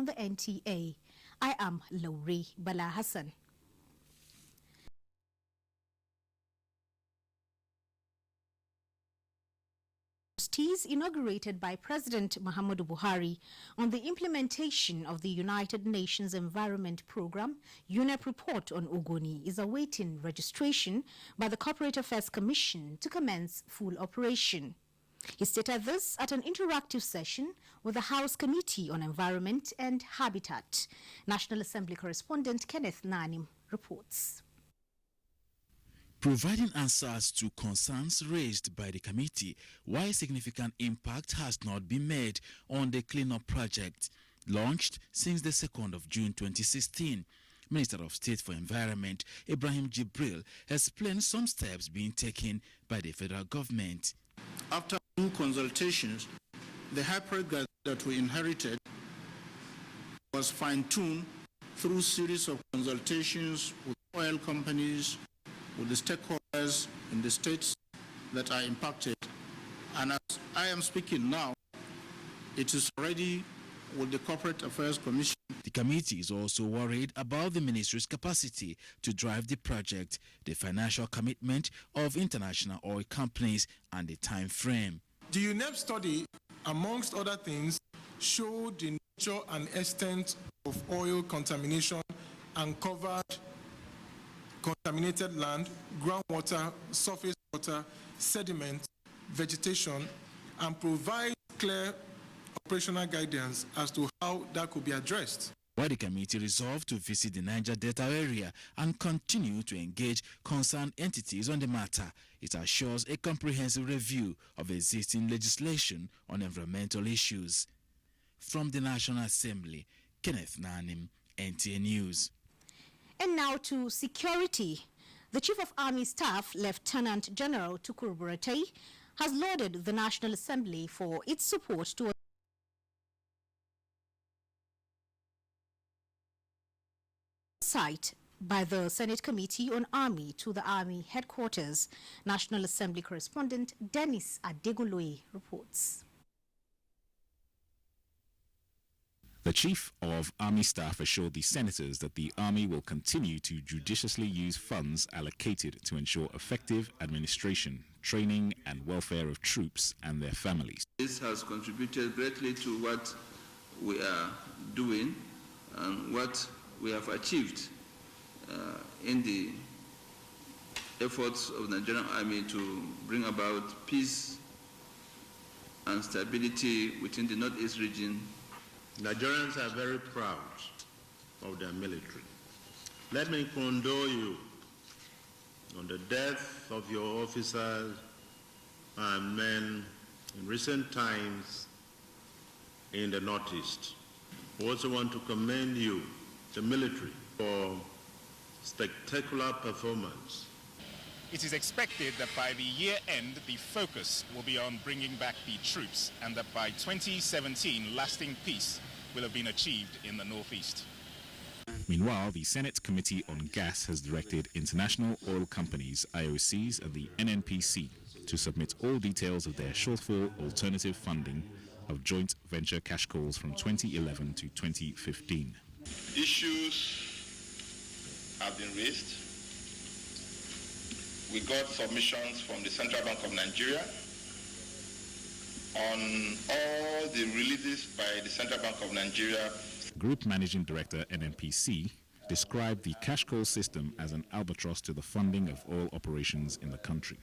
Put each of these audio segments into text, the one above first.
the NTA. I am Lauri Bala Hassan. Inaugurated by President Muhammadu Buhari on the implementation of the United Nations Environment Programme, UNEP report on Ogoni is awaiting registration by the Corporate Affairs Commission to commence full operation. He stated this at an interactive session with the House Committee on Environment and Habitat. National Assembly correspondent Kenneth Nanim reports. Providing answers to concerns raised by the committee why significant impact has not been made on the cleanup project launched since the 2nd of June 2016. Minister of State for Environment Ibrahim Jibril explained some steps being taken by the federal government. After consultations, the hypergrid that we inherited was fine-tuned through a series of consultations with oil companies, with the stakeholders in the states that are impacted. And as I am speaking now, it is already with the Corporate Affairs Commission. The committee is also worried about the ministry's capacity to drive the project, the financial commitment of international oil companies, and the time frame. The UNEP study, amongst other things, showed the nature and extent of oil contamination and covered contaminated land, groundwater, surface water, sediment, vegetation, and provide clear operational guidance as to how that could be addressed. While the committee resolved to visit the Niger Delta area and continue to engage concerned entities on the matter, it assures a comprehensive review of existing legislation on environmental issues. From the National Assembly, Kenneth Nanim, NTA News. And now to security. The Chief of Army Staff, Lieutenant General Tukur Buratai, has lauded the National Assembly for its support to site by the Senate Committee on Army to the Army Headquarters. National Assembly correspondent Dennis Adegunloye reports. The Chief of Army Staff assured the senators that the Army will continue to judiciously use funds allocated to ensure effective administration, training and welfare of troops and their families. This has contributed greatly to what we are doing and what we have achieved in the efforts of the Nigerian Army to bring about peace and stability within the Northeast region. Nigerians are very proud of their military. Let me condole you on the death of your officers and men in recent times in the Northeast. I also want to commend you, the military, for spectacular performance. It is expected that by the year end, the focus will be on bringing back the troops, and that by 2017, lasting peace will have been achieved in the Northeast. Meanwhile, the Senate Committee on Gas has directed international oil companies, IOCs, and the NNPC to submit all details of their shortfall alternative funding of joint venture cash calls from 2011 to 2015. Issues have been raised. We got submissions from the Central Bank of Nigeria on all the releases by the Central Bank of Nigeria. Group Managing Director NNPC described the cash call system as an albatross to the funding of oil operations in the country.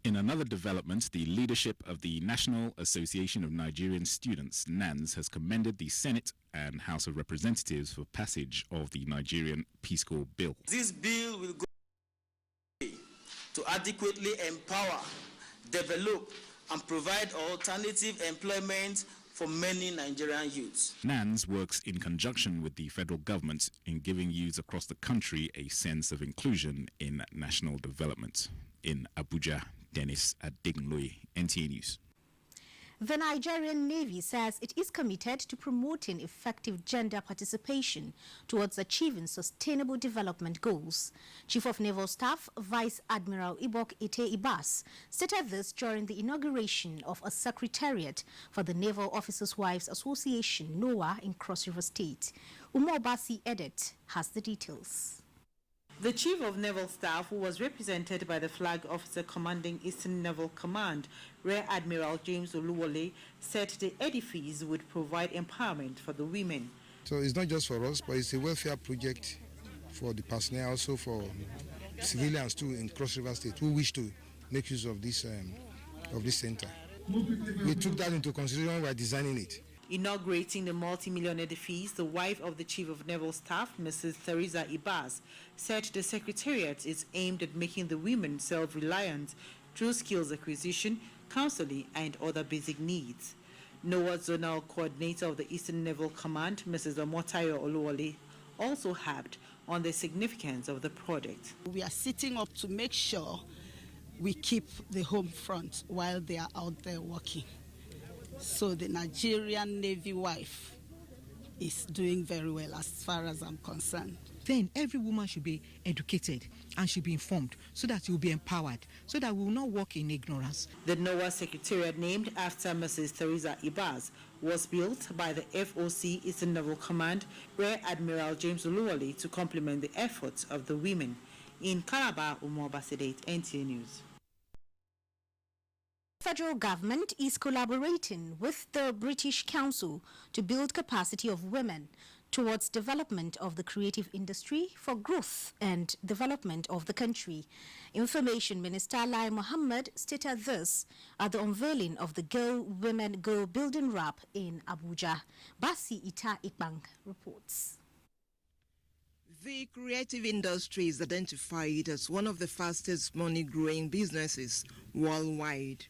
In another development, the leadership of the National Association of Nigerian Students, NANS, has commended the Senate and House of Representatives for passage of the Nigerian Peace Corps Bill. This bill will go to adequately empower, develop, and provide alternative employment for many Nigerian youths. NANS works in conjunction with the federal government in giving youths across the country a sense of inclusion in national development. In Abuja, Dennis Adegunloye, NTA News. The Nigerian Navy says it is committed to promoting effective gender participation towards achieving sustainable development goals. Chief of Naval Staff Vice Admiral Ibok Ite Ibas stated this during the inauguration of a secretariat for the Naval Officers' Wives Association, NOAA, in Cross River State. Umobasi Edet has the details. The Chief of Naval Staff, who was represented by the Flag Officer commanding Eastern Naval Command, Rear Admiral James Oluwole, said the edifice would provide empowerment for the women. So it's not just for us, but it's a welfare project for the personnel, also for civilians too in Cross River State who wish to make use of this center. We took that into consideration while designing it. Inaugurating the multi-million edifice, the wife of the Chief of Naval Staff, Mrs. Theresa Ibas, said the Secretariat is aimed at making the women self-reliant through skills acquisition, counseling, and other basic needs. NOAA Zonal Coordinator of the Eastern Naval Command, Mrs. Omotayo Oluwole, also harped on the significance of the project. We are sitting up to make sure we keep the home front while they are out there working. So the Nigerian Navy wife is doing very well as far as I'm concerned. Then every woman should be educated and should be informed so that she will be empowered, so that we will not walk in ignorance. The NOAA Secretariat, named after Mrs. Theresa Ibas, was built by the FOC Eastern Naval Command, Rear Admiral James Oluwole, to complement the efforts of the women. In Calabar, Umar Basidate, NTA News. Federal government is collaborating with the British Council to build capacity of women towards development of the creative industry for growth and development of the country. Information Minister Lai Mohammed stated this at the unveiling of the Girl Women Go Building Wrap in Abuja. Basi Ita Ikbang reports. The creative industry is identified as one of the fastest money-growing businesses worldwide.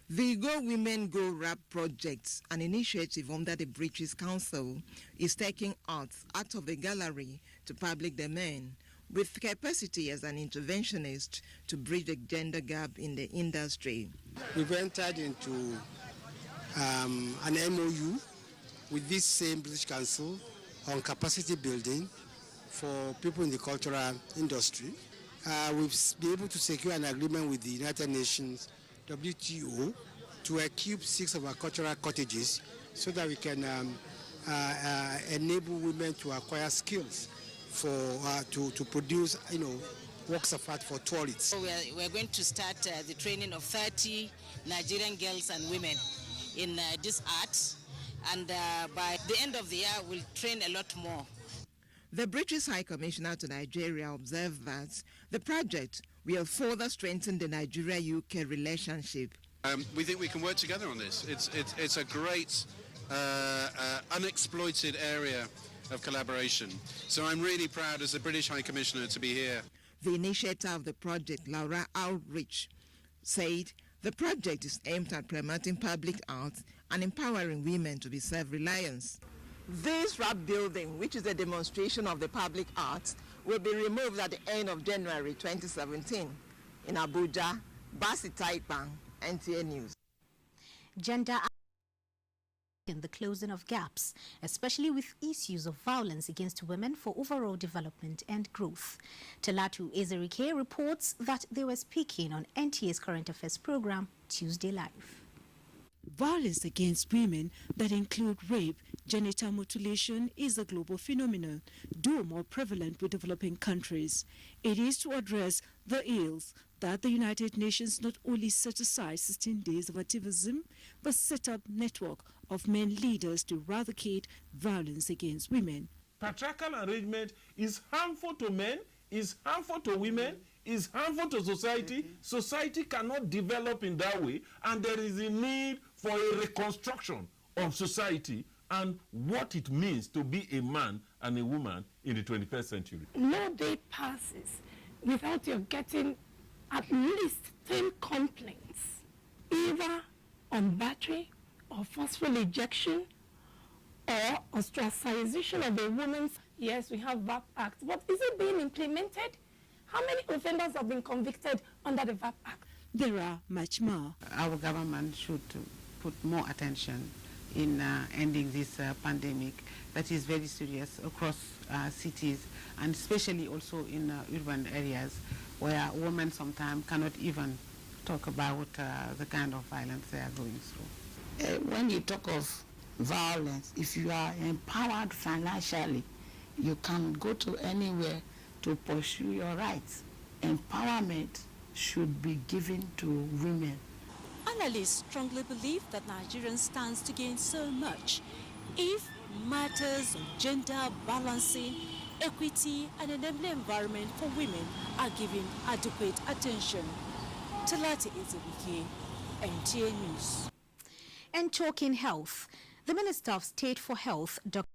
The Go Women Go Wrap project, an initiative under the British Council, is taking art out of the gallery to public domain, with capacity as an interventionist to bridge the gender gap in the industry. We've entered into an MOU with this same British Council on capacity building for people in the cultural industry. We've been able to secure an agreement with the United Nations WTO to equip 6 of our cultural cottages so that we can enable women to acquire skills to produce, works of art for tourists. So we're going to start the training of 30 Nigerian girls and women in this art, and by the end of the year we'll train a lot more. The British High Commissioner to Nigeria observed that the project will further strengthen the Nigeria-UK relationship. We think we can work together on this. It's a great unexploited area of collaboration. So I'm really proud as the British High Commissioner to be here. The initiator of the project, Laura Outreach, said the project is aimed at promoting public art and empowering women to be self-reliant. This wrap building, which is a demonstration of the public art, will be removed at the end of January 2017. In Abuja, Basi Taipang, NTA News. Gender in the closing of gaps, especially with issues of violence against women for overall development and growth. Talatu Ezerike reports that they were speaking on NTA's Current Affairs program, Tuesday Live. Violence against women that include rape, genital mutilation is a global phenomenon, though more prevalent with developing countries. It is to address the ills that the United Nations not only set aside 16 days of activism, but set up a network of men leaders to eradicate violence against women. Patriarchal arrangement is harmful to men, is harmful to women, is harmful to society. Society cannot develop in that way, and there is a need for a reconstruction of society and what it means to be a man and a woman in the 21st century. No day passes without you getting at least 10 complaints, either on battery or forceful ejection or ostracization of a woman. Yes, we have VAP Act, but is it being implemented? How many offenders have been convicted under the VAP Act? There are much more. Our government should put more attention in ending this pandemic that is very serious across cities, and especially also in urban areas where women sometimes cannot even talk about the kind of violence they are going through. When you talk of violence, if you are empowered financially, you can go to anywhere to pursue your rights. Empowerment should be given to women. Analysts strongly believe that Nigerians stands to gain so much if matters of gender balancing, equity and enabling environment for women are given adequate attention. Talati Ezebike, NTA News. And talking health, the Minister of State for Health, Dr.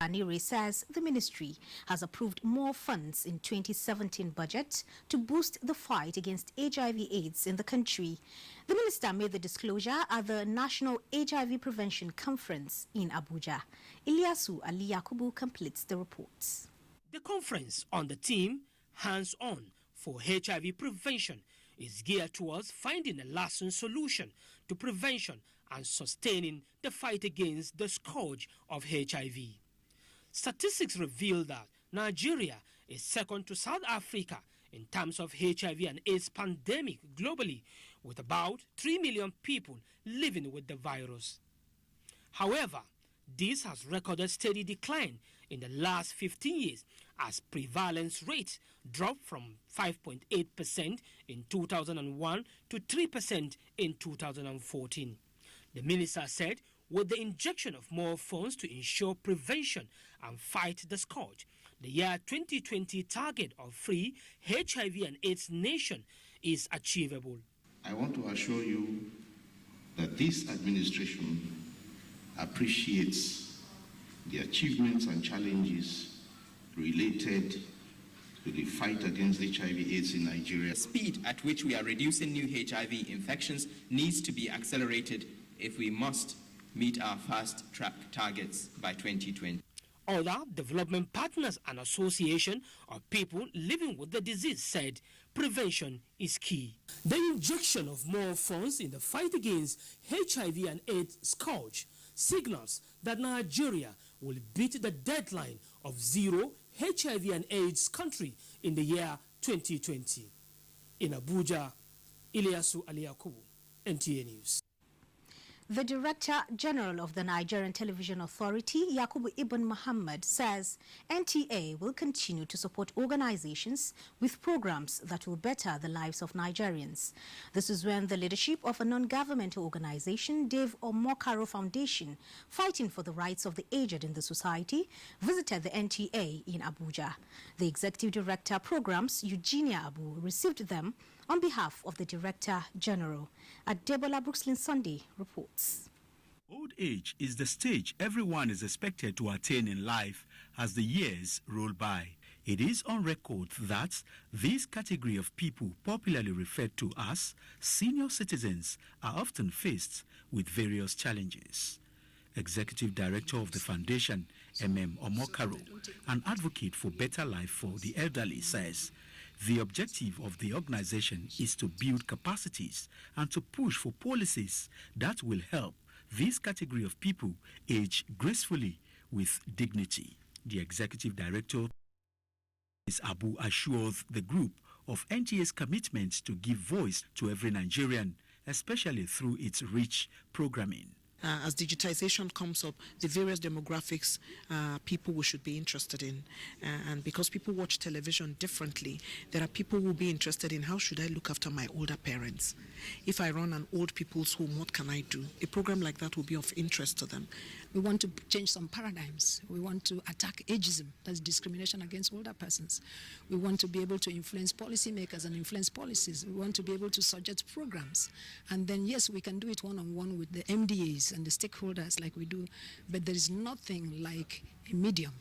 Anire, says the ministry has approved more funds in 2017 budget to boost the fight against HIV/AIDS in the country. The minister made the disclosure at the National HIV Prevention Conference in Abuja. Ilyasu Ali Yakubu completes the reports. The conference on the theme Hands On for HIV Prevention is geared towards finding a lasting solution to prevention and sustaining the fight against the scourge of HIV. Statistics reveal that Nigeria is second to South Africa in terms of HIV and AIDS pandemic globally, with about 3 million people living with the virus. However, this has recorded steady decline in the last 15 years as prevalence rates dropped from 5.8% in 2001 to 3% in 2014. The minister said with the injection of more funds to ensure prevention and fight the scourge, the year 2020 target of free HIV and AIDS nation is achievable. I want to assure you that this administration appreciates the achievements and challenges related to the fight against HIV/AIDS in Nigeria. The speed at which we are reducing new HIV infections needs to be accelerated if we must meet our fast-track targets by 2020. Other development partners and association of people living with the disease said prevention is key. The injection of more funds in the fight against HIV and AIDS scourge signals that Nigeria will beat the deadline of zero HIV and AIDS country in the year 2020. In Abuja, Ilyasu Aliyakubu, NTA News. The Director General of the Nigerian Television Authority, Yakubu Ibn Muhammad, says NTA will continue to support organizations with programs that will better the lives of Nigerians. This is when the leadership of a non-governmental organization, Dave Omokaro Foundation, fighting for the rights of the aged in the society, visited the NTA in Abuja. The Executive Director Programs, Eugenia Abu, received them on behalf of the Director General. Adebola Brooklyn Sunday reports. Old age is the stage everyone is expected to attain in life as the years roll by. It is on record that this category of people, popularly referred to as senior citizens, are often faced with various challenges. Executive Director of the Foundation, Omokaro, an advocate for better life for the elderly, says the objective of the organization is to build capacities and to push for policies that will help this category of people age gracefully with dignity. The Executive Director, Ms. Abu, assures the group of NTA's commitment to give voice to every Nigerian, especially through its rich programming. As digitization comes up, the various demographics people we should be interested in. And because people watch television differently, there are people who will be interested in how should I look after my older parents. If I run an old people's home, what can I do? A program like that will be of interest to them. We want to change some paradigms. We want to attack ageism, that's discrimination against older persons. We want to be able to influence policymakers and influence policies. We want to be able to suggest programs. And then, yes, we can do it one-on-one with the MDAs and the stakeholders like we do, but there is nothing like a medium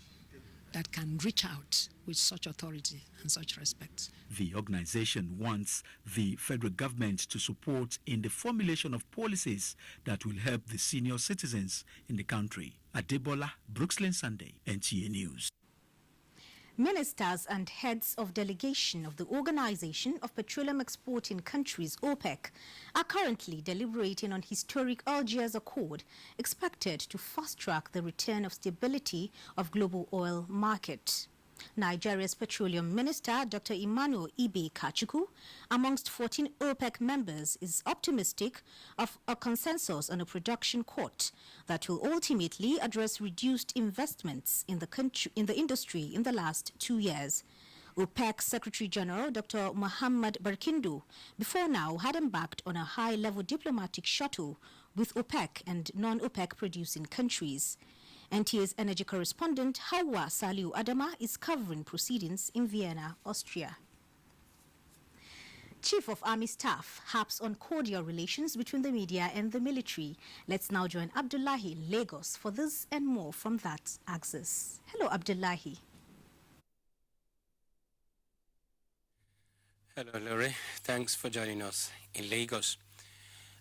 that can reach out with such authority and such respect. The organization wants the federal government to support in the formulation of policies that will help the senior citizens in the country. Adebola, Brooklyn Sunday, NTA News. Ministers and heads of delegation of the Organization of Petroleum Exporting Countries, OPEC, are currently deliberating on historic Algiers Accord, expected to fast-track the return of stability of global oil market. Nigeria's Petroleum Minister, Dr. Emmanuel Ibe Kachuku, amongst 14 OPEC members, is optimistic of a consensus on a production cut that will ultimately address reduced investments in the industry in the last 2 years. OPEC Secretary General Dr. Muhammad Barkindo before now had embarked on a high-level diplomatic shuttle with OPEC and non-OPEC producing countries. NTA's energy correspondent Hawa Saliu Adama is covering proceedings in Vienna, Austria. Chief of Army Staff harps on cordial relations between the media and the military. Let's now join Abdullahi in Lagos for this and more from that axis. Hello, Abdullahi. Hello, Lori. Thanks for joining us in Lagos.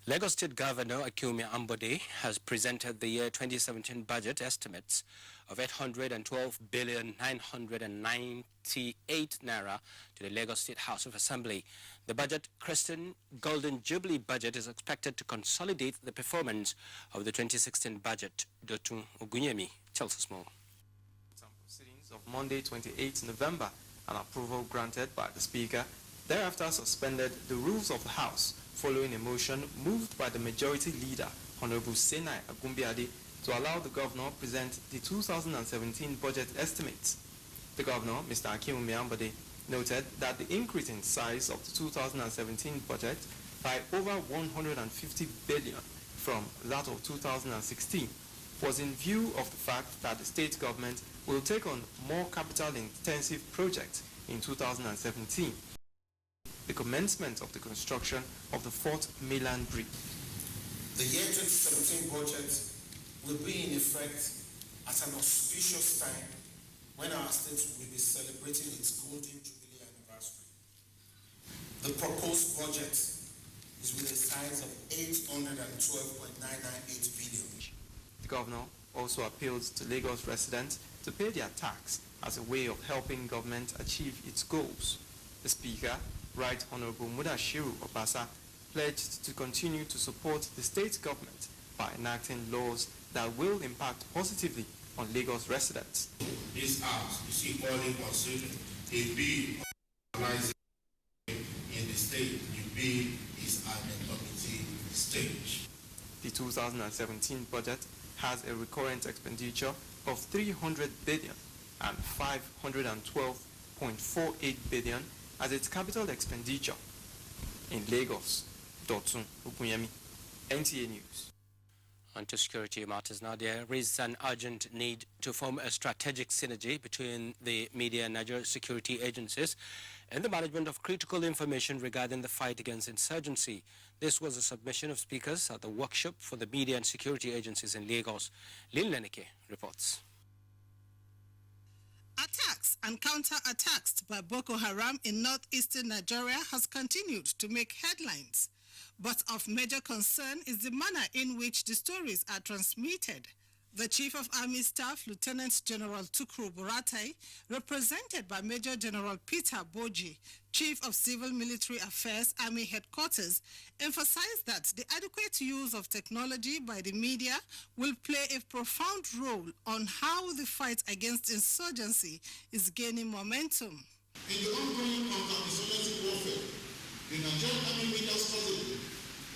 Lagos State Governor Akinwumi Ambode has presented the year 2017 budget estimates of 812,998 naira to the Lagos State House of Assembly. The budget, Christian Golden Jubilee budget, is expected to consolidate the performance of the 2016 budget. Dotun Ogunyemi tells us more. Some proceedings of Monday, 28 November, an approval granted by the Speaker, thereafter suspended the rules of the House following a motion moved by the Majority Leader, Honorable Senai Agumbiade, to allow the Governor present the 2017 budget estimates. The Governor, Mr. Akinwumi Ambode, noted that the increase in size of the 2017 budget by over 150 billion from that of 2016 was in view of the fact that the state government will take on more capital-intensive projects in 2017. The commencement of the construction of the 4th mainland bridge. The year 2017 budget will be in effect at an auspicious time when our state will be celebrating its Golden Jubilee anniversary. The proposed budget is with a size of 812.998 billion. The Governor also appealed to Lagos residents to pay their tax as a way of helping government achieve its goals. The Speaker, Right Honorable Mudashiru Obasa, pledged to continue to support the state government by enacting laws that will impact positively on Lagos residents. This House, you see, only considered a bill arising in the state. The bill is at the committee stage. The 2017 budget has a recurrent expenditure of 300 billion and 512.48 billion as its capital expenditure. In Lagos, Dotun Ogunyemi, NTA News. On to security matters now. There is an urgent need to form a strategic synergy between the media and Nigeria security agencies and the management of critical information regarding the fight against insurgency. This was a submission of speakers at the workshop for the media and security agencies in Lagos. Lynn Leneke reports. Attacks and counter-attacks by Boko Haram in northeastern Nigeria has continued to make headlines. But of major concern is the manner in which the stories are transmitted. The Chief of Army Staff, Lieutenant General Tukuru Buratai, represented by Major General Peter Boji, Chief of Civil Military Affairs, Army Headquarters, emphasized that the adequate use of technology by the media will play a profound role on how the fight against insurgency is gaining momentum. In the ongoing counter-insurgency warfare, the Nigerian Army Media Strategy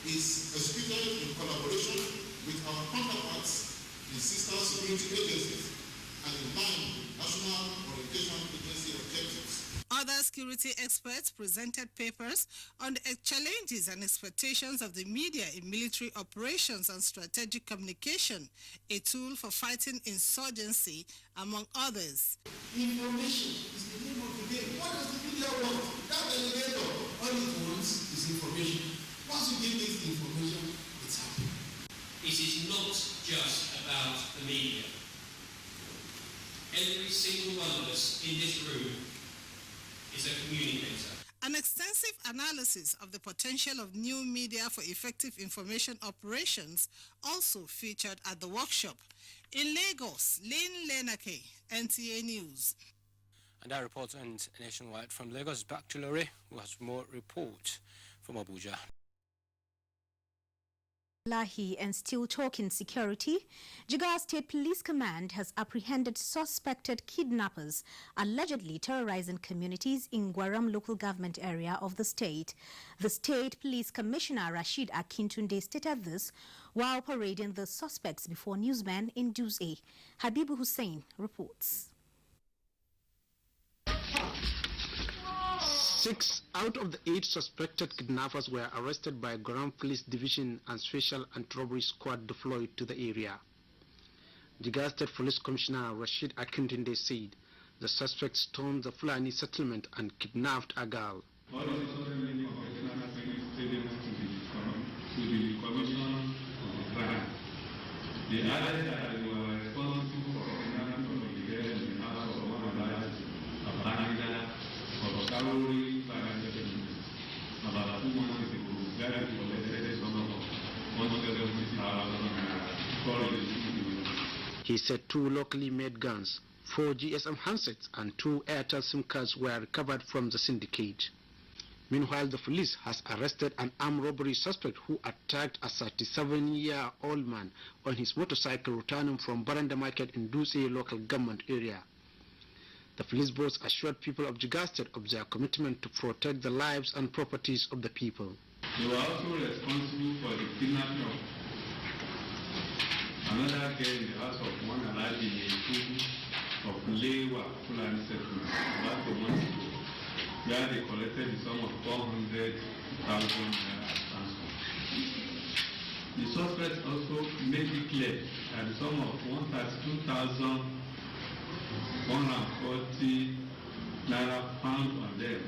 is executed in collaboration with our counterparts in sister security agencies and in line with National Orientation Agency objectives. Other security experts presented papers on the challenges and expectations of the media in military operations and strategic communication, a tool for fighting insurgency, among others. Information is the name of the game. What does the media want? That elevator, all it wants is information. Once you give this information, it's happening. It is not just about the media. Every single one of us in this room is a communicator. An extensive analysis of the potential of new media for effective information operations also featured at the workshop. In Lagos, Lynn Lenake, NTA News. And that report ends nationwide. From Lagos, back to Lore, who has more report from Abuja. And still talking security, Jigawa State Police Command has apprehended suspected kidnappers allegedly terrorizing communities in Gwaram local government area of the state. The State Police Commissioner Rashid Akintunde stated this while parading the suspects before newsmen in Dutse. Habibu Hussein reports. 6 out of the 8 suspected kidnappers were arrested by Gwaram Police Division and Special Anti-Robbery Squad deployed to the area. Jigawa State Police Commissioner Rashid Akintunde said the suspects stormed the Fulani settlement and kidnapped a girl. All of the settlement of external statements to the Commission of the Crime. They added that they were responsible for kidnapping of the girl in the house of one alleged Abanida of Kauri. About 2 months ago, that is collected some of 170,000. He said 2 locally made guns, 4 GSM handsets and 2 Airtel SIM cards were recovered from the syndicate. Meanwhile, the police has arrested an armed robbery suspect who attacked a 37-year-old man on his motorcycle returning from Baranda Market in Dutse local government area. The police boss assured people of Jigawa State of their commitment to protect the lives and properties of the people. They were also responsible for the kidnapping of another girl in the house of one alleged of Lewa Fulani settlement about a month ago, where they collected the sum of 400,000 naira as ransom. The suspects also made it clear that the sum of 132,140 naira found on them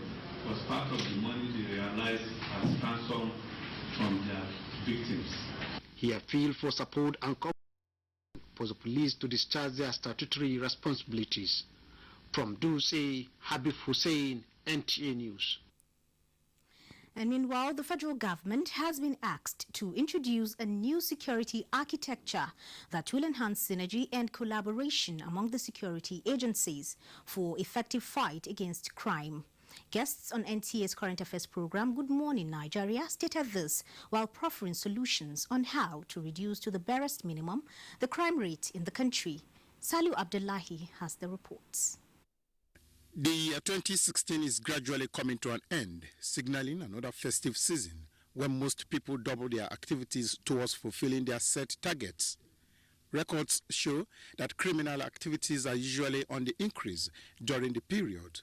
was part of the money they realized as ransom from their victims. He appealed for support and cooperation for the police to discharge their statutory responsibilities. From Dutse, Habib Hussein, NTA News. And meanwhile, the federal government has been asked to introduce a new security architecture that will enhance synergy and collaboration among the security agencies for effective fight against crime. Guests on NTA's Current Affairs program, Good Morning Nigeria, stated this while proffering solutions on how to reduce to the barest minimum the crime rate in the country. Salu Abdullahi has the reports. The year 2016 is gradually coming to an end, signaling another festive season when most people double their activities towards fulfilling their set targets. Records show that criminal activities are usually on the increase during the period.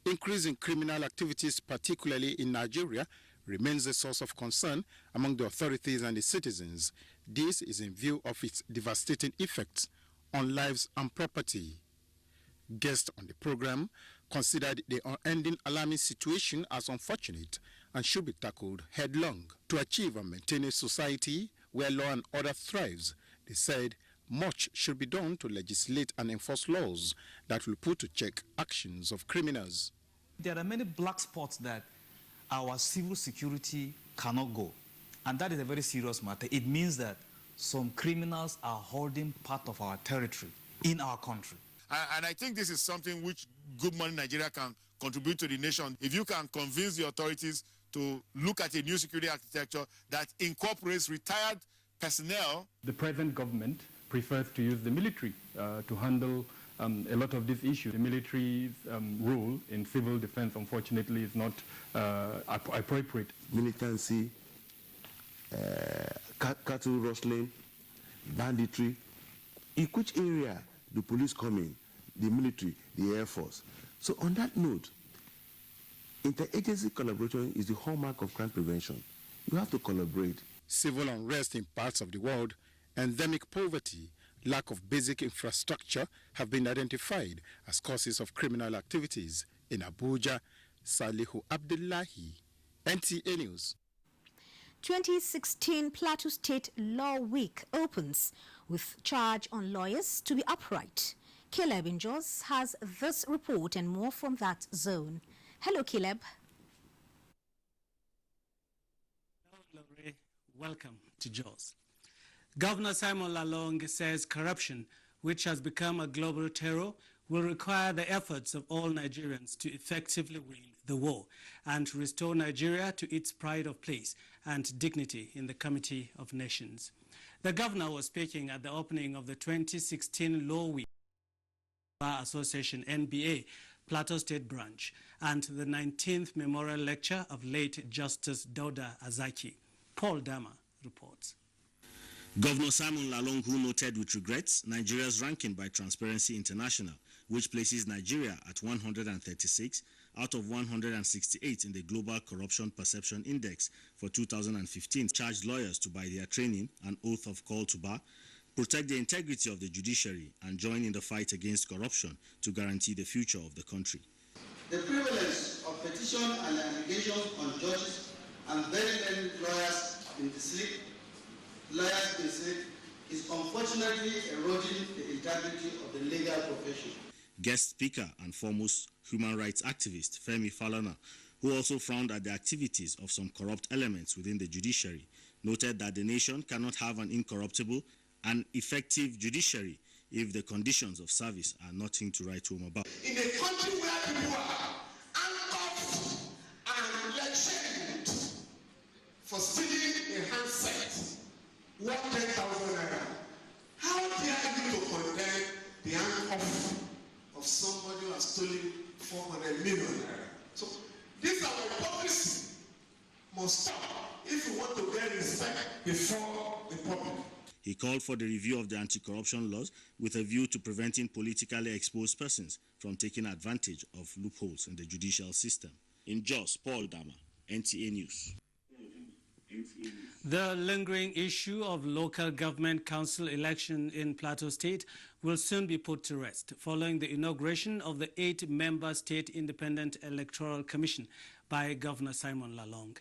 Increase in criminal activities, particularly in Nigeria, remains a source of concern among the authorities and the citizens. This is in view of its devastating effects on lives and property. Guests on the program considered the unending alarming situation as unfortunate and should be tackled headlong. To achieve and maintain a society where law and order thrives, they said much should be done to legislate and enforce laws that will put to check actions of criminals. There are many black spots that our civil security cannot go, and that is a very serious matter. It means that some criminals are holding part of our territory in our country. And I think this is something which Good Morning Nigeria can contribute to the nation. If you can convince the authorities to look at a new security architecture that incorporates retired personnel. The present government prefers to use the military to handle a lot of these issues. The military's role in civil defense, unfortunately, is not appropriate. Militancy, cattle rustling, banditry. In which area the police come in? The military, the Air Force. So on that note, interagency collaboration is the hallmark of crime prevention. You have to collaborate. Civil unrest in parts of the world, endemic poverty, lack of basic infrastructure have been identified as causes of criminal activities. In Abuja, Salihu Abdullahi, NTA News. 2016 Plateau State Law Week opens with charge on lawyers to be upright. Caleb Injos has this report and more from that zone. Hello, Caleb. Hello, Lore. Welcome to Jos. Governor Simon Lalong says corruption, which has become a global terror, will require the efforts of all Nigerians to effectively win the war and to restore Nigeria to its pride of place and dignity in the Committee of Nations. The governor was speaking at the opening of the 2016 Law Week Bar Association NBA Plateau State Branch and the 19th Memorial Lecture of late Justice Dauda Azaki. Paul Dama reports. Governor Simon Lalong, who noted with regrets Nigeria's ranking by Transparency International, which places Nigeria at 136 out of 168 in the Global Corruption Perception Index for 2015, charged lawyers to, by their training, an oath of call to bar, protect the integrity of the judiciary and join in the fight against corruption to guarantee the future of the country. The prevalence of petition and allegations on judges and very learned lawyers in the slip is unfortunately eroding the integrity of the legal profession. Guest speaker and foremost human rights activist Femi Falana, who also frowned at the activities of some corrupt elements within the judiciary, noted that the nation cannot have an incorruptible and effective judiciary if the conditions of service are nothing to write home about. In a country where people are handcuffed and lectured for stealing a handset worth 10,000 naira, how dare you to condemn the handcuff of somebody who has stolen 400 million naira? So this our hypocrisy must stop if we want to get respect before the public. He called for the review of the anti-corruption laws with a view to preventing politically exposed persons from taking advantage of loopholes in the judicial system. In Jos, Paul Dama, NTA News. The lingering issue of local government council election in Plateau State will soon be put to rest following the inauguration of the 8-member State Independent Electoral Commission by Governor Simon Lalong.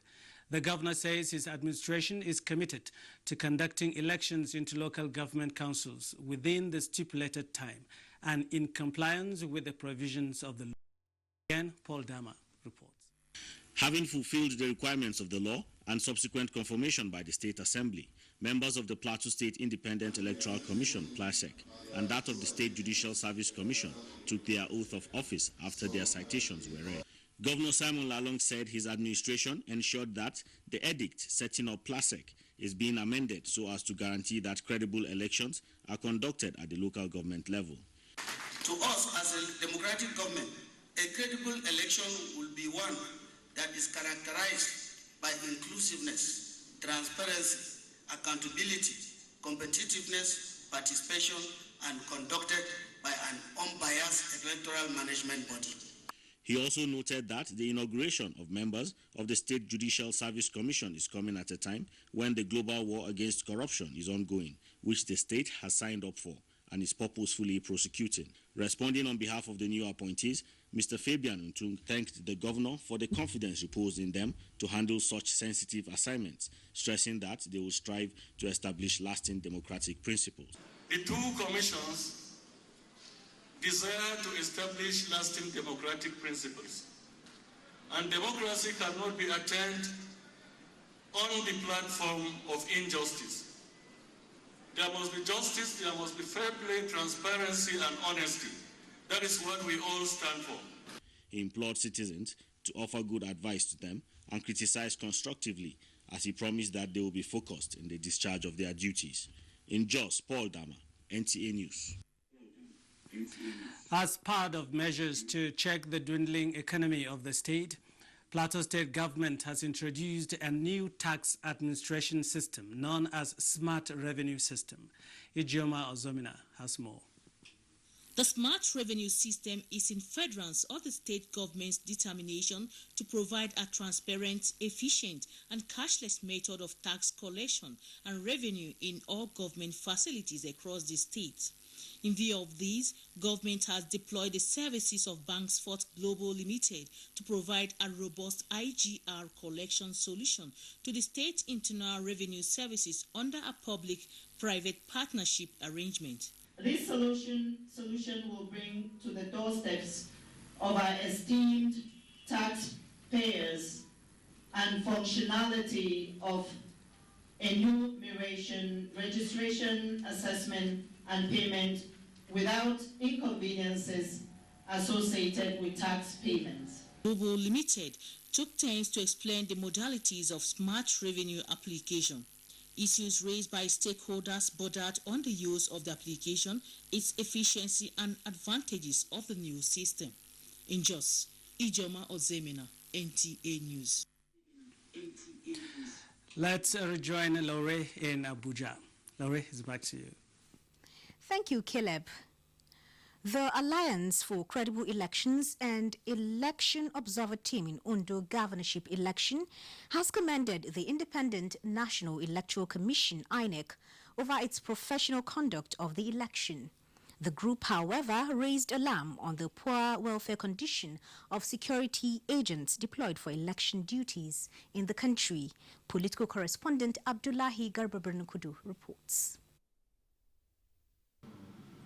The governor says his administration is committed to conducting elections into local government councils within the stipulated time and in compliance with the provisions of the law. Again, Paul Dama reports. Having fulfilled the requirements of the law and subsequent confirmation by the State Assembly, members of the Plateau State Independent Electoral Commission, PLASEC, and that of the State Judicial Service Commission took their oath of office after their citations were read. Governor Simon Lalong said his administration ensured that the edict setting up PLASEC is being amended so as to guarantee that credible elections are conducted at the local government level. To us as a democratic government, a credible election will be one that is characterized by inclusiveness, transparency, accountability, competitiveness, participation, and conducted by an unbiased electoral management body. He also noted that the inauguration of members of the State Judicial Service Commission is coming at a time when the global war against corruption is ongoing, which the state has signed up for and is purposefully prosecuting. Responding on behalf of the new appointees, Mr. Fabian Ntung thanked the governor for the confidence reposed in them to handle such sensitive assignments, stressing that they will strive to establish lasting democratic principles. The two commissions desire to establish lasting democratic principles. And democracy cannot be attained on the platform of injustice. There must be justice, there must be fair play, transparency, and honesty. That is what we all stand for. He implored citizens to offer good advice to them and criticize constructively, as he promised that they will be focused in the discharge of their duties. In Jos, Paul Dama, NTA News. As part of measures to check the dwindling economy of the state, Plateau State government has introduced a new tax administration system known as Smart Revenue System. Ijeoma Ozomina has more. The Smart Revenue System is in furtherance of the state government's determination to provide a transparent, efficient, and cashless method of tax collection and revenue in all government facilities across the state. In view of this, government has deployed the services of Banksford Global Limited to provide a robust IGR collection solution to the state internal revenue services under a public-private partnership arrangement. This solution will bring to the doorsteps of our esteemed taxpayers and functionality of enumeration, registration, assessment, and payment without inconveniences associated with tax payments. Global Limited took turns to explain the modalities of smart revenue application. Issues raised by stakeholders bordered on the use of the application, its efficiency and advantages of the new system. In Jos, Ijoma Ozemina, NTA News. Let's rejoin Laurie in Abuja. Laurie, it's back to you. Thank you, Caleb. The Alliance for Credible Elections and Election Observer Team in Ondo governorship election has commended the Independent National Electoral Commission, INEC, over its professional conduct of the election. The group, however, raised alarm on the poor welfare condition of security agents deployed for election duties in the country. Political correspondent Abdullahi Garba-Bernukudu reports.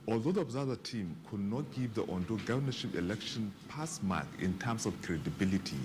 Although the observer team could not give the Ondo governorship election pass mark in terms of credibility,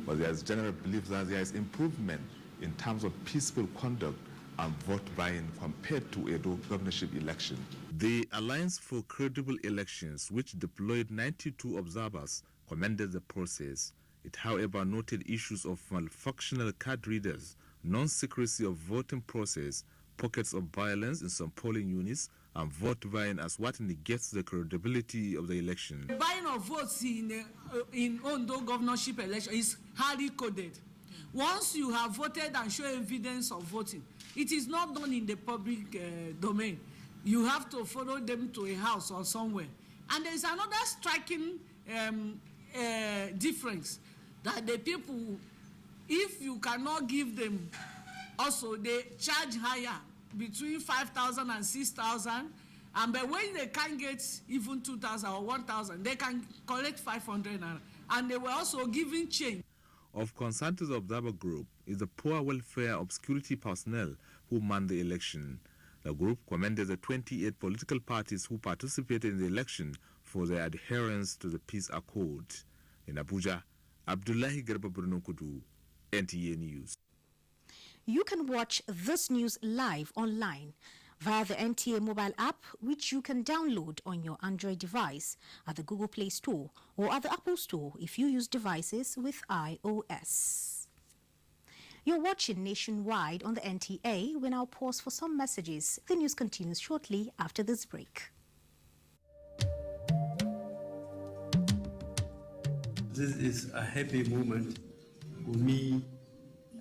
but there is general belief that there is improvement in terms of peaceful conduct and vote buying compared to Edo governorship election. The Alliance for Credible Elections, which deployed 92 observers, commended the process. It, however, noted issues of malfunctional card readers, non-secrecy of voting process, pockets of violence in some polling units, and vote buying as what negates the credibility of the election. The buying of votes in Ondo governorship election is highly coded. Once you have voted and show evidence of voting, it is not done in the public domain. You have to follow them to a house or somewhere. And there is another striking difference, that the people, if you cannot give them, also they charge higher, between 5,000 and 6,000, and but when they can't get even 2,000 or 1,000, they can collect 500 naira, and they were also giving change. Of concern to the observer group is the poor welfare of security personnel who manned the election. The group commended the 28 political parties who participated in the election for their adherence to the peace accord. In Abuja, Abdullahi Garba-Bernukudu, NTA News. You can watch this news live online via the NTA mobile app, which you can download on your Android device at the Google Play Store or at the Apple Store if you use devices with iOS. You're watching Nationwide on the NTA. We now pause for some messages. The news continues shortly after this break. This is a happy moment for me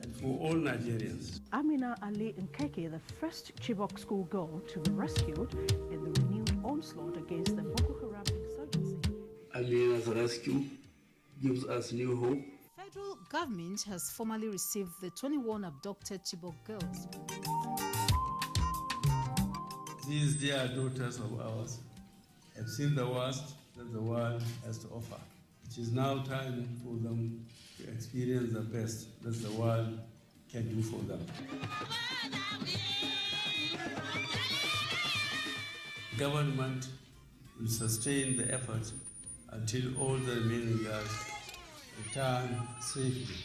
and for all Nigerians. Amina Ali Nkeke, the first Chibok school girl to be rescued in the renewed onslaught against the Boko Haram insurgency. Amina's rescue gives us new hope. Federal government has formally received the 21 abducted Chibok girls. These dear daughters of ours have seen the worst that the world has to offer. It is now time for them to experience the best that the world can do for them. Government will sustain the effort until all the remaining girls return safely.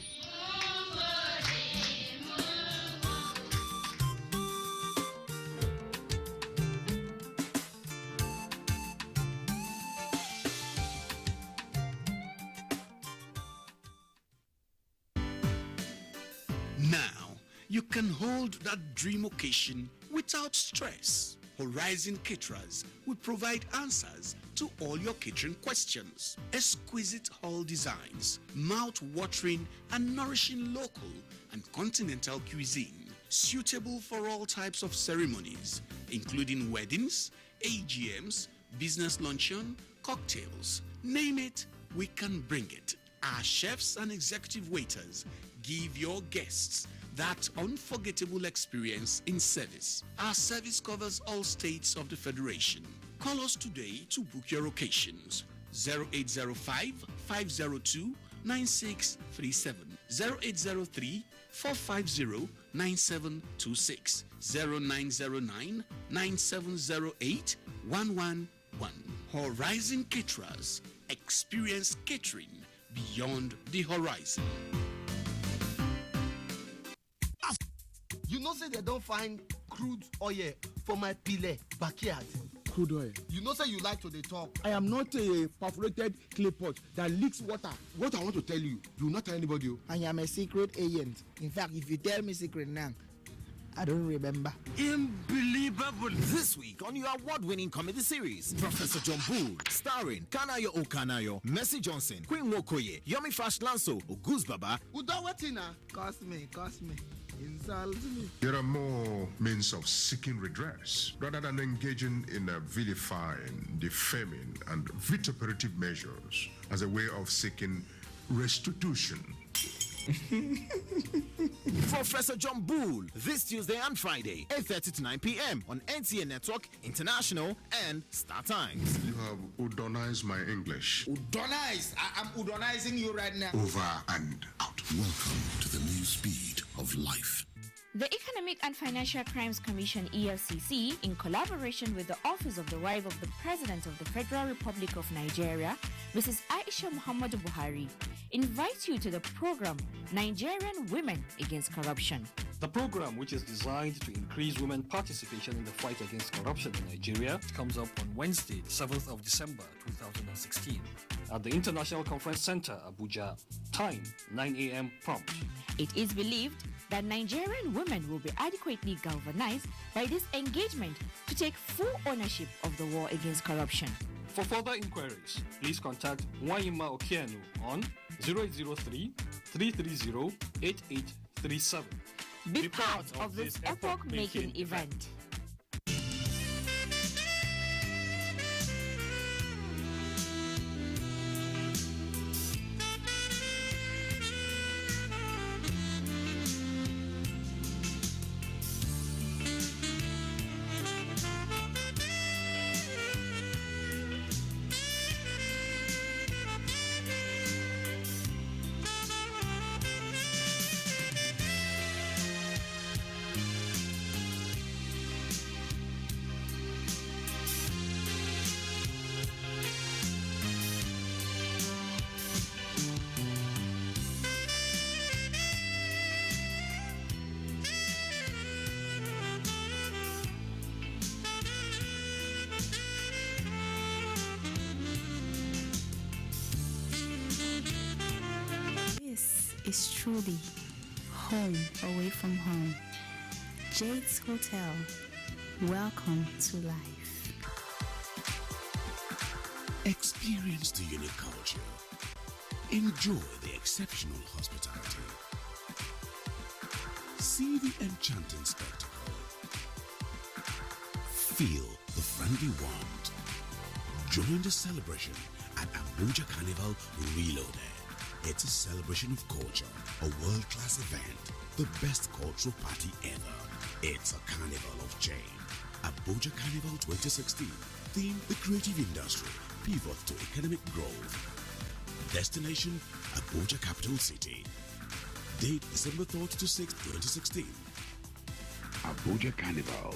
Now, you can hold that dream occasion without stress. Horizon Caterers will provide answers to all your catering questions. Exquisite hall designs, mouth-watering and nourishing local and continental cuisine, suitable for all types of ceremonies, including weddings, AGMs, business luncheon, cocktails. Name it, we can bring it. Our chefs and executive waiters give your guests that unforgettable experience in service. Our service covers all states of the Federation. Call us today to book your occasions. 0805-502-9637, 0803-450-9726, 0909-9708-111. Horizon Caterers, experience catering beyond the horizon. You know say they don't find crude oil for my pile backyard. crude oil. You know say you like to dey talk. I am not a perforated clay pot that leaks water. What I want to tell you, you will not tell anybody. I am a secret agent. In fact, if you tell me secret now, I don't remember. Unbelievable! This week on your award-winning comedy series, Professor John Bull, starring Kanayo Okanayo, Mercy Johnson, Queen Wokoye, Yomi Fash Lanso, Oguz Baba. Cost me. Insult me. There are more means of seeking redress rather than engaging in vilifying, defaming, and vituperative measures as a way of seeking restitution. Professor John Bull, this Tuesday and Friday, 8:30 to 9 p.m. on NTA Network, International, and Star Times. You have udonized my English. Udonized? I'm udonizing you right now. Over and out. Welcome to the new speed of life. The Economic and Financial Crimes Commission, EFCC, in collaboration with the Office of the Wife of the President of the Federal Republic of Nigeria, Mrs. Aisha Muhammadu Buhari, invites you to the program Nigerian Women Against Corruption. The program, which is designed to increase women's participation in the fight against corruption in Nigeria, comes up on Wednesday, 7th of December 2016 at the International Conference Center, Abuja. Time, 9 a.m. prompt. It is believed that Nigerian women will be adequately galvanized by this engagement to take full ownership of the war against corruption. For further inquiries, please contact Wayima Okianu on 0803 330 8837. Be part of this epoch-making event. Is truly home away from home. Jade's Hotel. Welcome to life. Experience the unique culture. Enjoy the exceptional hospitality. See the enchanting spectacle. Feel the friendly warmth. Join the celebration at Abuja Carnival Reloaded. It's a celebration of culture, a world-class event, the best cultural party ever. It's a carnival of change. Abuja Carnival 2016. Theme: the creative industry, pivot to economic growth. Destination: Abuja Capital City. Date: December 3rd to 6th, 2016. Abuja Carnival,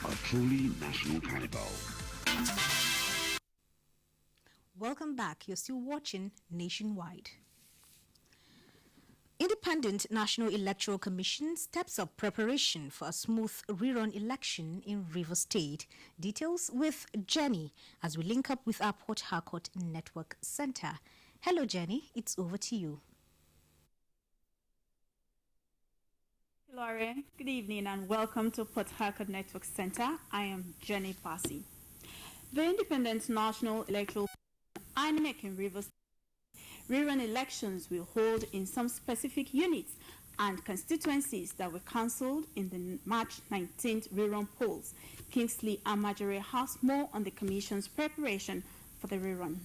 a truly national carnival. Welcome back. You're still watching Nationwide. Independent National Electoral Commission steps up preparation for a smooth rerun election in Rivers State. Details with Jenny as we link up with our Port Harcourt Network Center. Hello, Jenny. It's over to you. Lauren, good evening and welcome to Port Harcourt Network Center. I am Jenny Passy. The Independent National Electoral INEC in Rivers rerun elections will hold in some specific units and constituencies that were cancelled in the March 19th rerun polls. Kingsley Amajere has more on the Commission's preparation for the rerun.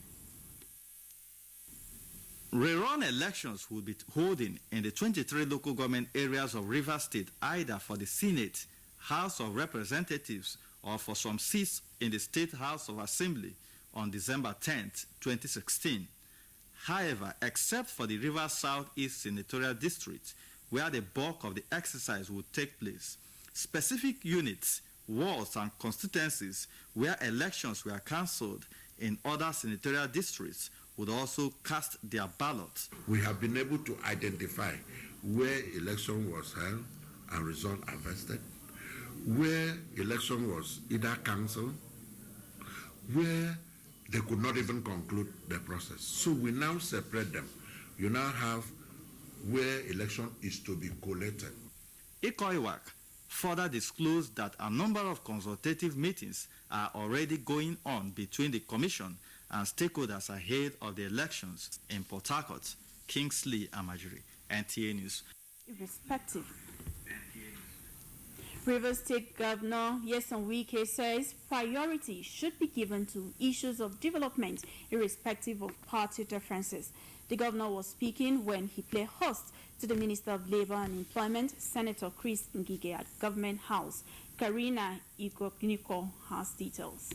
Rerun elections will be holding in the 23 local government areas of Rivers State, either for the Senate, House of Representatives, or for some seats in the State House of Assembly on December 10th, 2016. However, except for the Rivers Southeast Senatorial District, where the bulk of the exercise will take place, specific units, wards, and constituencies where elections were cancelled in other senatorial districts would also cast their ballots. We have been able to identify where election was held and results are vested, where election was either cancelled where they could not even conclude the process. So we now separate them. You now have where election is to be collated. ECOIWAC further disclosed that a number of consultative meetings are already going on between the Commission and stakeholders ahead of the elections in Port Harcourt. Kingsley Amajiri, NTA News. Irrespective. Rivers State Governor Nyesom Wike says priority should be given to issues of development irrespective of party differences. The governor was speaking when he played host to the Minister of Labour and Employment, Senator Chris Ngige, at Government House. Karina Ikogniko has details.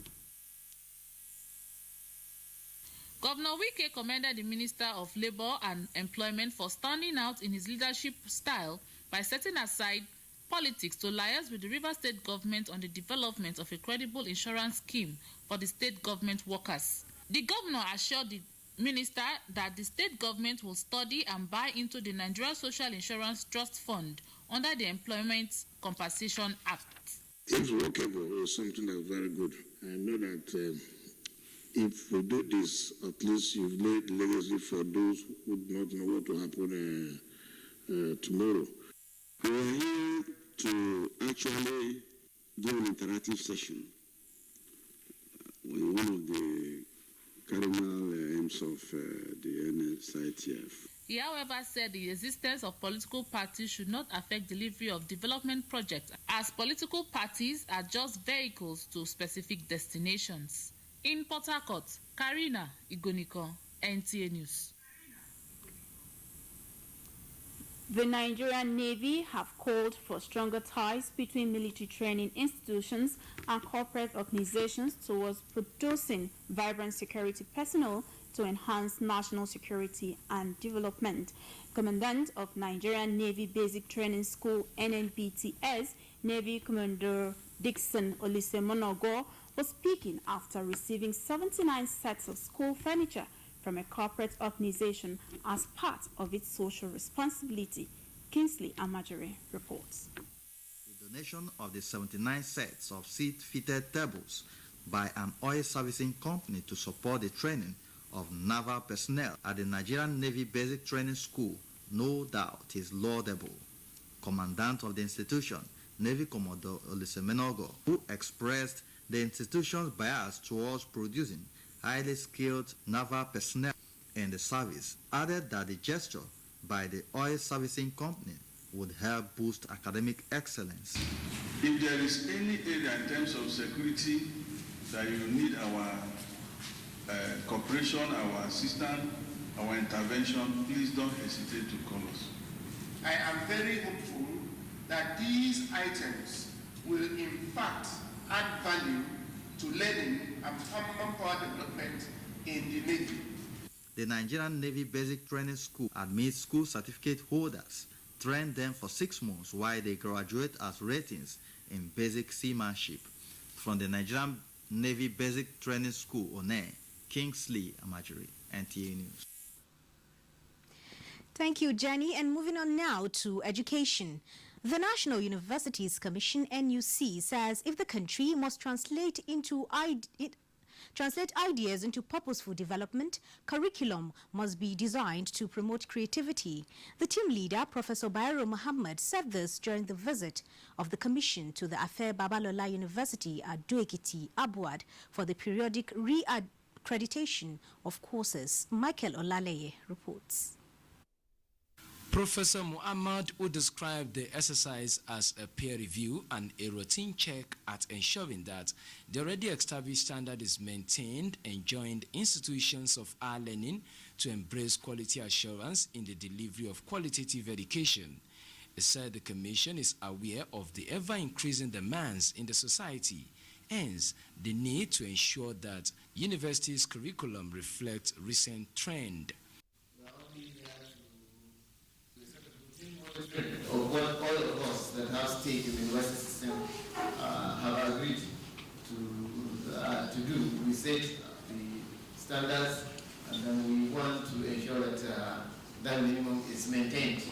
Governor Wike commended the Minister of Labour and Employment for standing out in his leadership style by setting aside politics to liaise with the Rivers State government on the development of a credible insurance scheme for the state government workers. The governor assured the minister that the state government will study and buy into the Nigeria Social Insurance Trust Fund under the Employment Compensation Act. It's workable. It's something that's very good. I know that if we do this, at least you've laid legacy for those who do not know what will happen tomorrow. We are here to actually do an interactive session with one of the cardinal aims of the NSITF. He, however, said the existence of political parties should not affect delivery of development projects, as political parties are just vehicles to specific destinations. In Port Harcourt, Karina Igoniko, NTA News. The Nigerian Navy have called for stronger ties between military training institutions and corporate organizations towards producing vibrant security personnel to enhance national security and development. Commandant of Nigerian Navy Basic Training School, NNBTS, Navy Commander Dixon Olisemonogo, was speaking after receiving 79 sets of school furniture from a corporate organization as part of its social responsibility. Kingsley Amajiri reports. The donation of the 79 sets of seat-fitted tables by an oil servicing company to support the training of naval personnel at the Nigerian Navy Basic Training School no doubt is laudable. Commandant of the institution, Navy Commodore Olisemonogo, who expressed the institution's bias towards producing highly skilled naval personnel in the service, added that the gesture by the oil servicing company would help boost academic excellence. If there is any area in terms of security that you need our cooperation, our assistance, our intervention, please don't hesitate to call us. I am very hopeful that these items will in fact add value to learning and manpower development in the Navy. The Nigerian Navy Basic Training School admits school certificate holders, train them for 6 months while they graduate as ratings in basic seamanship. From the Nigerian Navy Basic Training School, ONE, Kingsley Amajiri, NTA News. Thank you, Jenny. And moving on now to education. The National Universities Commission, NUC, says if the country must translate ideas into purposeful development, curriculum must be designed to promote creativity. The team leader, Professor Bayero Muhammad, said this during the visit of the Commission to the Afe Babalola University at Ado-Ekiti, Abuad, for the periodic re-accreditation of courses. Michael Olaleye reports. Professor Muhammad, who described the exercise as a peer review and a routine check at ensuring that the already established standard is maintained, enjoined institutions of higher learning to embrace quality assurance in the delivery of qualitative education. He said the Commission is aware of the ever-increasing demands in the society, hence the need to ensure that universities' curriculum reflects recent trend. Of what all of us that have stake in the university system have agreed to do. We set the standards and then we want to ensure that that minimum is maintained.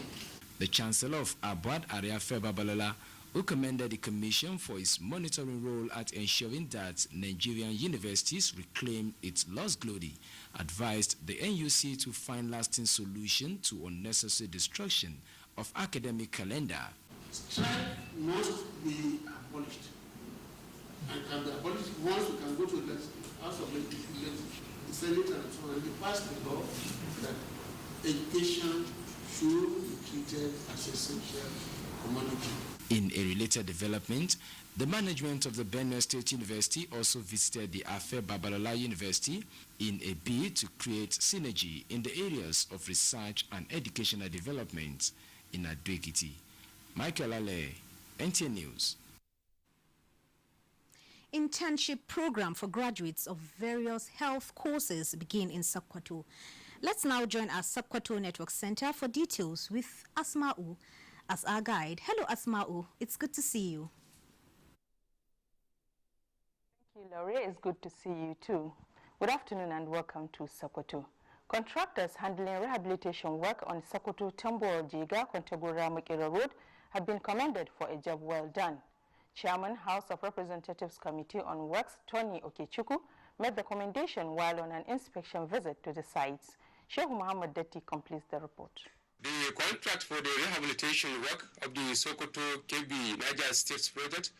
The Chancellor of Abuad, Afe Babalola, who commended the Commission for its monitoring role at ensuring that Nigerian universities reclaim its lost glory, advised the NUC to find lasting solution to unnecessary destruction of academic calendar. Strike must be abolished, and can be abolished once we can go to the House of Legislature, the Senate, and so on. We passed the law that education should be treated as essential commodity. In a related development, the management of the Benue State University also visited the Afe Babalola University in a bid to create synergy in the areas of research and educational development in Ado-Ekiti. Michael Ale, NTN News. Internship program for graduates of various health courses begin in Sokoto. Let's now join our Sokoto Network Center for details with Asma'u as our guide. Hello, Asma'u. It's good to see you. Thank you, Laurie. It's good to see you too. Good afternoon and welcome to Sokoto. Contractors handling rehabilitation work on Sokoto Tambol Jiga Kontagora Mukira Road have been commended for a job well done. Chairman, House of Representatives Committee on Works, Tony Okechukwu, made the commendation while on an inspection visit to the sites. Sheikh Muhammad Detti completes the report. The contract for the rehabilitation work of the Sokoto KB Niger State project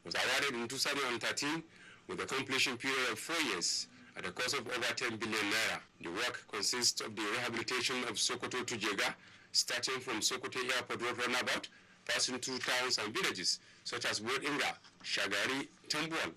was awarded in 2013 with a completion period of 4 years at a cost of over 10 billion naira. The work consists of the rehabilitation of Sokoto to Jega, starting from Sokoto Airport Road roundabout, passing through towns and villages such as Bodinga, Shagari, Tambol,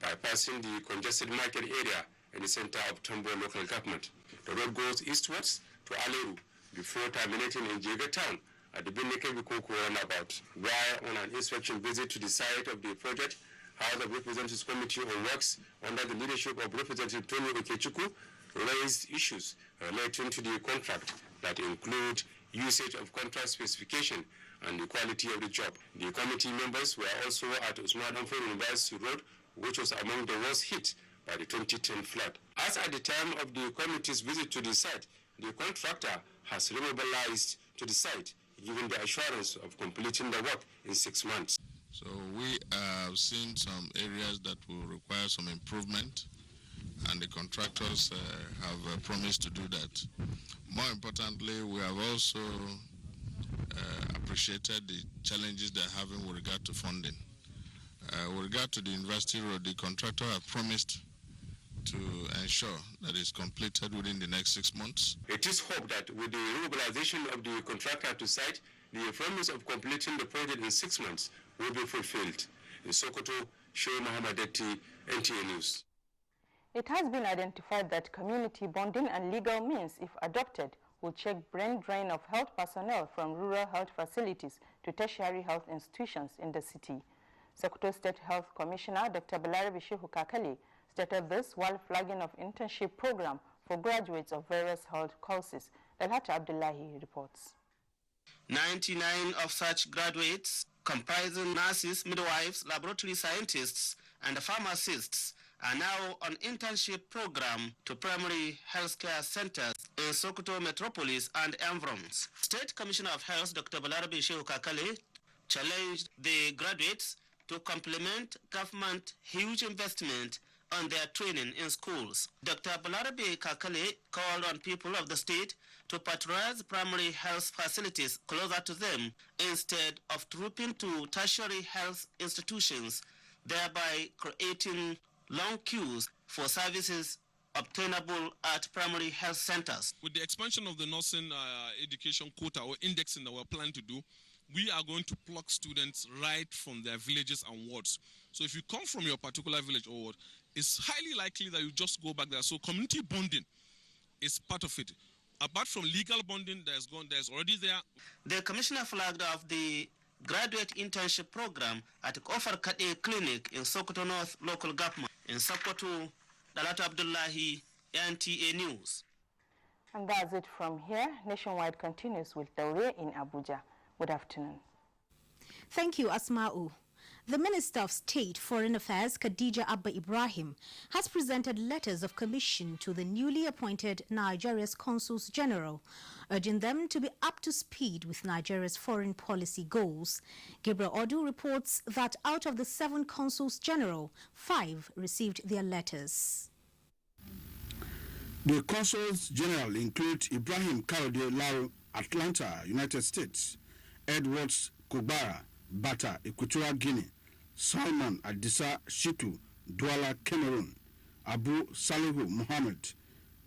bypassing the congested market area in the center of Tambol local government. The road goes eastwards to Aleru before terminating in Jega town at the Bineke-Bikoko roundabout. While on an inspection visit to the site of the project, House of Representatives Committee on Works, under the leadership of Representative Tony Okechukwu, raised issues relating to the contract that include usage of contract specification and the quality of the job. The committee members were also at Usman Danfodio University Road, which was among the worst hit by the 2010 flood. As at the time of the committee's visit to the site, the contractor has remobilized to the site, giving the assurance of completing the work in 6 months. So we have seen some areas that will require some improvement, and the contractors have promised to do that. More importantly, we have also appreciated the challenges they're having with regard to funding. With regard to the University Road, the contractor has promised to ensure that it's completed within the next 6 months. It is hoped that with the remobilization of the contractor to site, the promise of completing the project in 6 months will be fulfilled. In Sokoto, Sheikh Muhammad Detti, NTA News. It has been identified that community bonding and legal means, if adopted, will check brain drain of health personnel from rural health facilities to tertiary health institutions in the city. Sokoto State Health Commissioner Dr. Balarabe Shehu Kakali stated this while flagging of internship program for graduates of various health courses. Dalhata Abdullahi reports. 99 of such graduates, comprising nurses, midwives, laboratory scientists, and pharmacists, are now on internship program to primary healthcare centers in Sokoto Metropolis and environs. State Commissioner of Health Dr. Balarabe Shehu Kakali challenged the graduates to complement government huge investment on their training in schools. Dr. Balarabe Kakali called on people of the state to patronize primary health facilities closer to them instead of trooping to tertiary health institutions, thereby creating long queues for services obtainable at primary health centers. With the expansion of the nursing education quota or indexing that we're planning to do, we are going to pluck students right from their villages and wards. So if you come from your particular village or ward, it's highly likely that you just go back there. So community bonding is part of it. Apart from legal bonding there's already there. The commissioner flagged off the graduate internship program at Kofar Kade Clinic in Sokoto North local government. In Sokoto, Dalata Abdullahi, NTA News. And that's it from here. Nationwide continues with Daure in Abuja. Good afternoon. Thank you, Asma'u. The Minister of State Foreign Affairs, Khadija Abba Ibrahim, has presented letters of commission to the newly appointed Nigeria's Consuls General, urging them to be up to speed with Nigeria's foreign policy goals. Gabriel Odu reports that out of the 7 Consuls General, 5 received their letters. The Consuls General include Ibrahim Kayode Lau, Atlanta, United States, Edwards Kobara, Bata, Equatorial Guinea, Salman Adisa Shitu, Douala, Cameroon, Abu Salihu Mohammed,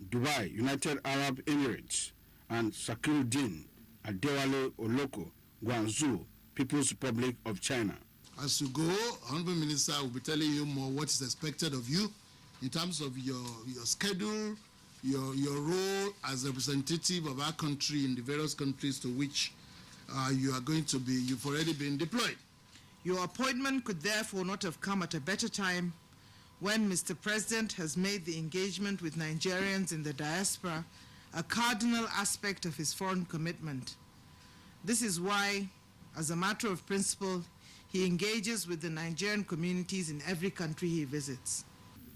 Dubai, United Arab Emirates, and Sakiruddin Adewale Oloko, Guangzhou, People's Republic of China. As you go, Honorable Minister will be telling you more what is expected of you in terms of your schedule, your role as a representative of our country in the various countries to which you are going to be, you've already been deployed. Your appointment could therefore not have come at a better time when Mr. President has made the engagement with Nigerians in the diaspora a cardinal aspect of his foreign commitment. This is why, as a matter of principle, he engages with the Nigerian communities in every country he visits.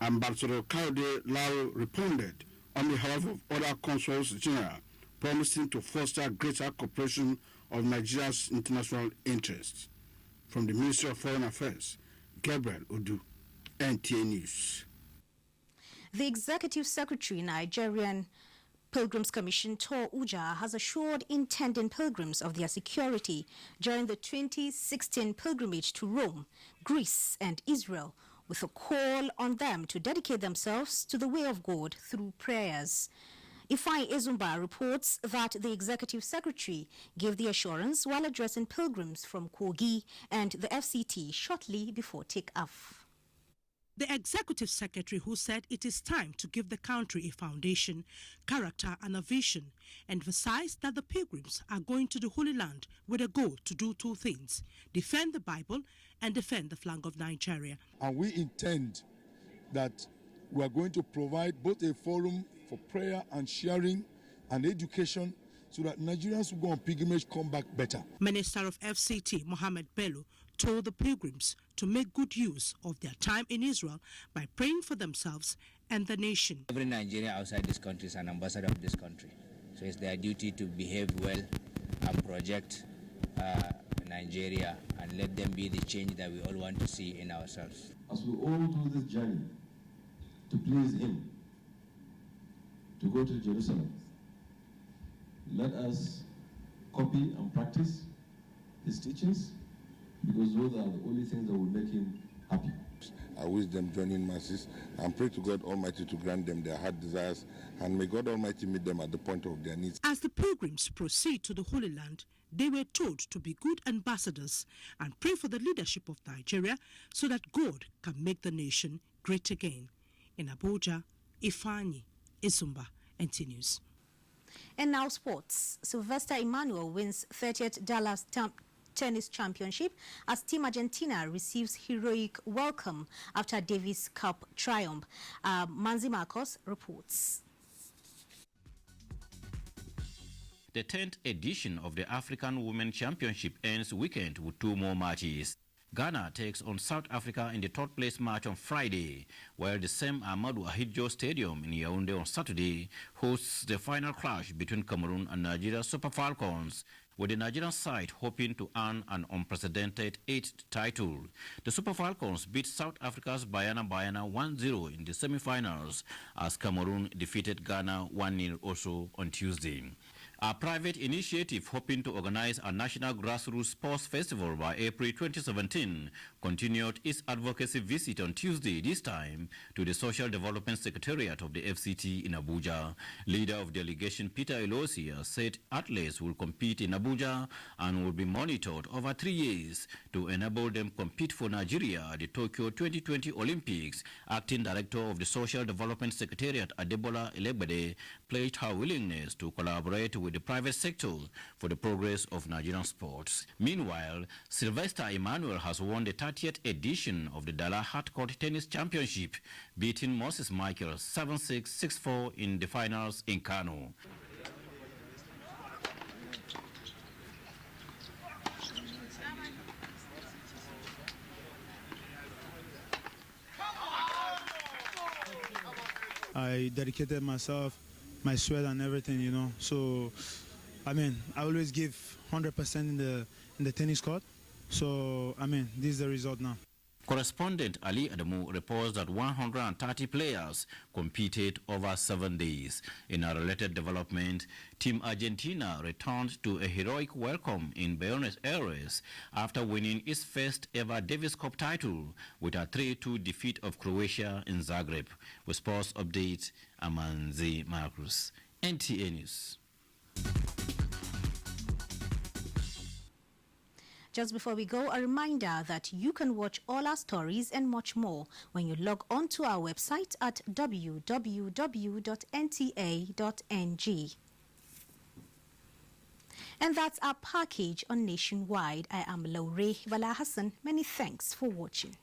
Ambassador Kayode Lau responded on behalf of other Consuls General, promising to foster greater cooperation of Nigeria's international interests. From the Ministry of Foreign Affairs, Gabriel Odu, NTA News. The Executive Secretary, Nigerian Pilgrims Commission, Tor Uja, has assured intending pilgrims of their security during the 2016 pilgrimage to Rome, Greece, and Israel, with a call on them to dedicate themselves to the way of God through prayers. Ifeanyi Ezumba reports that the Executive Secretary gave the assurance while addressing pilgrims from Kogi and the FCT shortly before take-off. The Executive Secretary, who said it is time to give the country a foundation, character and a vision, emphasized that the pilgrims are going to the Holy Land with a goal to do 2 things: defend the Bible and defend the flag of Nigeria. And we intend that we are going to provide both a forum for prayer and sharing and education so that Nigerians who go on pilgrimage come back better. Minister of FCT, Mohammed Bello, told the pilgrims to make good use of their time in Israel by praying for themselves and the nation. Every Nigerian outside this country is an ambassador of this country. So it's their duty to behave well and project Nigeria and let them be the change that we all want to see in ourselves. As we all do this journey to please Him, to go to Jerusalem, let us copy and practice His teachings, because those are the only things that will make Him happy. I wish them joining masses and pray to God Almighty to grant them their heart desires, and may God Almighty meet them at the point of their needs. As the pilgrims proceed to the Holy Land, they were told to be good ambassadors and pray for the leadership of Nigeria so that God can make the nation great again. In Abuja, Ifeanyi Ezumba, NT News. And now sports. Sylvester Emmanuel wins 30th Dallas Tennis Championship as Team Argentina receives heroic welcome after Davis Cup triumph. Manzi Marcos reports. The 10th edition of the African Women Championship ends weekend with 2 more matches. Ghana takes on South Africa in the 3rd place match on Friday, while the same Ahmadou Ahidjo Stadium in Yaoundé on Saturday hosts the final clash between Cameroon and Nigeria Super Falcons, with the Nigerian side hoping to earn an unprecedented 8th title. The Super Falcons beat South Africa's Banyana 1-0 in the semi-finals as Cameroon defeated Ghana 1-0 also on Tuesday. A private initiative hoping to organize a national grassroots sports festival by April 2017 continued its advocacy visit on Tuesday, this time to the Social Development Secretariat of the FCT in Abuja. Leader of delegation Peter Elosia said athletes will compete in Abuja and will be monitored over 3 years to enable them compete for Nigeria at the Tokyo 2020 Olympics. Acting Director of the Social Development Secretariat, Adebola Elegbede, pledged her willingness to collaborate with the private sector for the progress of Nigerian sports. Meanwhile, Sylvester Emmanuel has won the 30th edition of the Dallas Hardcourt Tennis Championship, beating Moses Michael 7-6, 6-4 in the finals in Kano. I dedicated myself, my sweat and everything, you know. So, I mean, I always give 100% in the tennis court. So, I mean, this is the result now. Correspondent Ali Adamu reports that 130 players competed over 7 days. In a related development, Team Argentina returned to a heroic welcome in Buenos Aires after winning its first ever Davis Cup title with a 3-2 defeat of Croatia in Zagreb. With sports update, Amanzi Marcus, NTA News. Just before we go, a reminder that you can watch all our stories and much more when you log on to our website at www.nta.ng. And that's our package on Nationwide. I am Laure Bala Hassan. Many thanks for watching.